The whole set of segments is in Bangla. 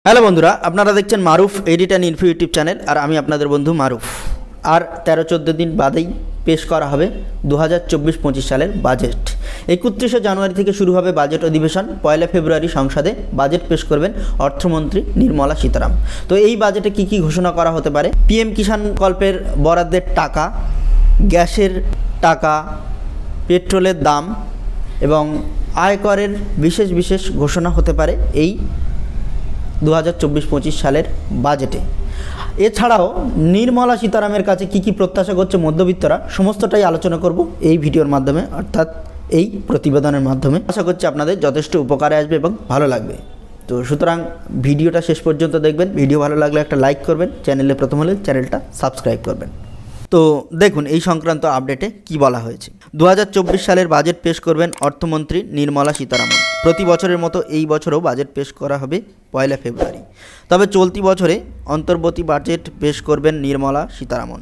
হ্যালো বন্ধুরা, আপনারা দেখছেন Maruf edit and info YouTube channel. আর আমি আপনাদের বন্ধু মারুফ। আর 13-14 দিন বাদেই পেশ করা হবে 2024-25 সালের বাজেট। 31শে জানুয়ারি থেকে শুরু হবে বাজেট অধিবেশন। 1 ফেব্রুয়ারি সংসদে বাজেট পেশ করবেন অর্থমন্ত্রী নির্মলা সীতারামন। তো এই বাজেটে কি কি ঘোষণা করা হতে পারে? পিএম কিষাণ প্রকল্পের বরাদ্দের টাকা, গ্যাসের টাকা, পেট্রোলের দাম এবং আয়করের বিশেষ ঘোষণা হতে পারে এই 2024-25 সালের বাজেটে। এছাড়াও নির্মলা সীতারামের কাছে কি প্রত্যাশা করছে মধ্যবিত্তরা, সমস্তটাই আলোচনা করব এই ভিডিওর মাধ্যমে, অর্থাৎ এই প্রতিবেদনের মাধ্যমে। আশা করছি আপনাদের যথেষ্ট উপকারে আসবে এবং ভালো লাগবে। তো সুতরাং ভিডিওটা শেষ পর্যন্ত দেখবেন। ভিডিও ভালো লাগলে একটা লাইক করবেন, চ্যানেলে প্রথম হলে চ্যানেলটা সাবস্ক্রাইব করবেন। তো দেখুন এই সংক্রান্ত আপডেটে কি বলা হয়েছে। 2024 সালের বাজেট পেশ করবেন অর্থমন্ত্রী নির্মলা সীতারামন। প্রতি বছরের মতো এই বছরও বাজেট পেশ করা হবে 1 ফেব্রুয়ারি। তবে চলতি বছরে অন্তর্বর্তী বাজেট পেশ করবেন নির্মলা সীতারামন।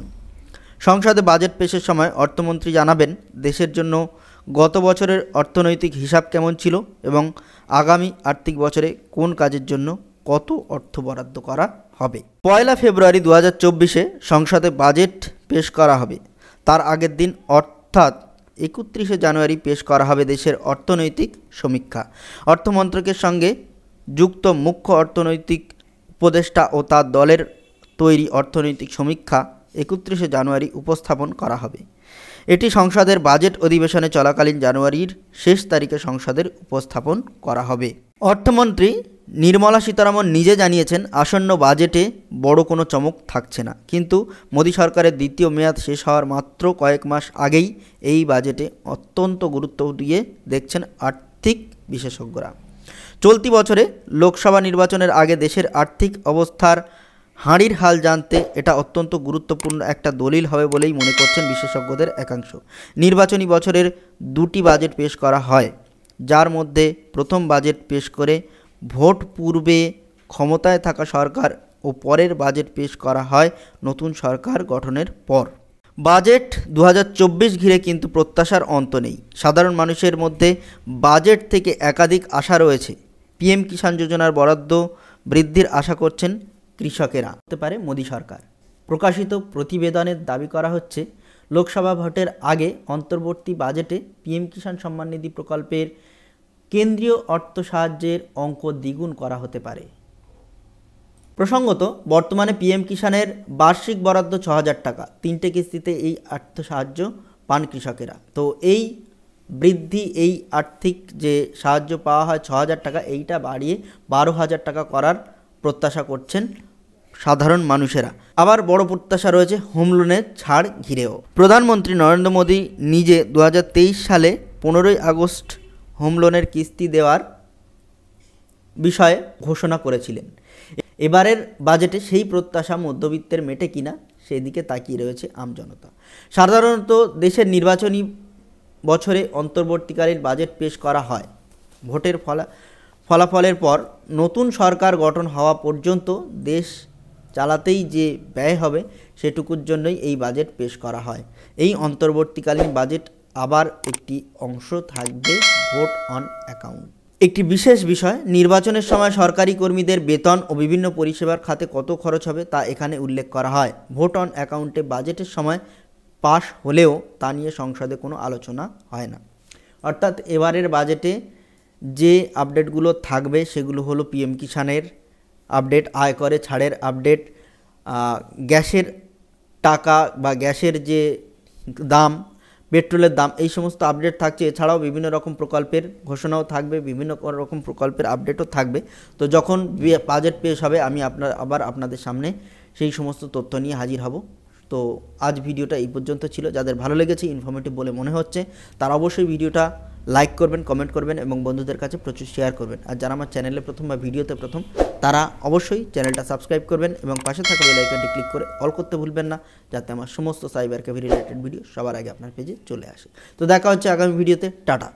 সংসদে বাজেট পেশের সময় অর্থমন্ত্রী জানাবেন দেশের জন্য গত বছরের অর্থনৈতিক হিসাব কেমন ছিল এবং আগামী আর্থিক বছরে কোন কাজের জন্য কত অর্থ বরাদ্দ করা হবে। 1 ফেব্রুয়ারি 2024-এ সংসদে বাজেট পেশ করা হবে। তার আগের দিন অর্থাৎ 31শে জানুয়ারি পেশ করা হবে দেশের অর্থনৈতিক সমীক্ষা। অর্থমন্ত্রকের সঙ্গে যুক্ত মুখ্য অর্থনৈতিক উপদেষ্টা ও তার দলের তৈরি অর্থনৈতিক সমীক্ষা 31শে জানুয়ারি উপস্থাপন করা হবে। এটি সংসদের বাজেট অধিবেশনে চলাকালীন জানুয়ারির শেষ তারিখে সংসদের উপস্থাপন করা হবে। অর্থমন্ত্রী নির্মলা সীতারামন নিজে জানিয়েছেন আসন্ন বাজেটে বড় কোনো চমক থাকছে না, কিন্তু মোদী সরকারের দ্বিতীয় মেয়াদ শেষ হওয়ার মাত্র কয়েক মাস আগেই এই বাজেটে অত্যন্ত গুরুত্ব দিয়ে দেখছেন আর্থিক বিশেষজ্ঞরা। চলতি বছরে লোকসভা নির্বাচনের আগে দেশের আর্থিক অবস্থার হাঁড়ির হাল জানতে এটা অত্যন্ত গুরুত্বপূর্ণ একটা দলিল হবে বলেই মনে করছেন বিশেষজ্ঞদের একাংশ। নির্বাচনী বছরের 2টি বাজেট পেশ করা হয়, যার মধ্যে প্রথম বাজেট পেশ করে ভোট পূর্বে ক্ষমতায় থাকা সরকার ও পরের বাজেট পেশ করা হয় নতুন সরকার গঠনের পর। বাজেট 2024 ঘিরে কিন্তু প্রত্যাশার অন্ত নেই। সাধারণ মানুষের মধ্যে বাজেট থেকে একাধিক আশা রয়েছে। পিএম কিষাণ যোজনার বরাদ্দ বৃদ্ধির আশা করছেন কৃষকেরা। হতে পারে মোদী সরকার। প্রকাশিত প্রতিবেদনের দাবি করা হচ্ছে লোকসভা ভোটের আগে অন্তর্বর্তী বাজেটে পিএম কিষাণ সম্মান নিধি প্রকল্পের কেন্দ্রীয় অর্থ সাহায্যের অঙ্ক দ্বিগুণ করা হতে পারে। প্রসঙ্গত, বর্তমানে পিএম কিষাণের বার্ষিক বরাদ্দ 6,000 টাকা। 3টে কিস্তিতে এই অর্থ সাহায্য পান কৃষকেরা। তো এই বৃদ্ধি, এই আর্থিক যে সাহায্য পাওয়া হয় 6,000 টাকা, এইটা বাড়িয়ে 12,000 টাকা করার প্রত্যাশা করছেন সাধারণ মানুষেরা। আবার বড় প্রত্যাশা রয়েছে হোম লোনের ছাড় ঘিরেও। প্রধানমন্ত্রী নরেন্দ্র মোদী নিজে 2023 সালে 15ই আগস্ট হোম লোনের কিস্তি দেওয়ার বিষয়ে ঘোষণা করেছিলেন। এবারের বাজেটে সেই প্রত্যাশা মধ্যবিত্তের মেটে কিনা সেদিকে তাকিয়ে রয়েছে আমজনতা। সাধারণত দেশের নির্বাচনী বছরে অন্তর্বর্তীকালীন বাজেট পেশ করা হয়। ভোটের ফলাফলের পর নতুন সরকার গঠন হওয়া পর্যন্ত দেশ চালাতেই যে ব্যয় হবে সেটুকুর জন্যই এই বাজেট পেশ করা হয়। এই অন্তর্বর্তীকালীন বাজেট আবার একটি অংশ থাকবে ভোট অন অ্যাকাউন্ট। একটি বিশেষ বিষয়, নির্বাচনের সময় সরকারি কর্মীদের বেতন ও বিভিন্ন পরিষেবার খাতে কত খরচ হবে তা এখানে উল্লেখ করা হয়। ভোট অন অ্যাকাউন্টে বাজেটের সময় পাশ হলেও তা নিয়ে সংসদে কোনো আলোচনা হয় না। অর্থাৎ এবারের বাজেটে যে আপডেটগুলো থাকবে সেগুলো হলো পিএম কিষাণের আপডেট, আয়করে ছাড়ের আপডেট, গ্যাসের টাকা বা গ্যাসের যে দাম, পেট্রোলের দাম, এই সমস্ত আপডেট থাকছে। এছাড়াও বিভিন্ন রকম প্রকল্পের ঘোষণাও থাকবে, বিভিন্ন রকম প্রকল্পের আপডেটও থাকবে। তো যখন বাজেট পেশ হবে আমি আবার আপনাদের সামনে সেই সমস্ত তথ্য নিয়ে হাজির হব। তো আজ ভিডিওটা এই পর্যন্ত ছিল। যাদের ভালো লেগেছে, ইনফরমেটিভ বলে মনে হচ্ছে, তারা অবশ্যই ভিডিওটা লাইক করবেন, কমেন্ট করবেন এবং বন্ধুদের কাছে প্রচুর শেয়ার করবেন। আর যারা আমার চ্যানেলে প্রথম বা ভিডিওতে প্রথম, তারা অবশ্যই চ্যানেলটা সাবস্ক্রাইব করবেন এবং পাশে থাকা বেল আইকনটি ক্লিক করে অল করতে ভুলবেন না, যাতে আমার সমস্ত সাইবার ক্যাফে রিলেটেড ভিডিও সবার আগে আপনার পেজে চলে আসে। তো দেখা হচ্ছে আগামী ভিডিওতে। টাটা।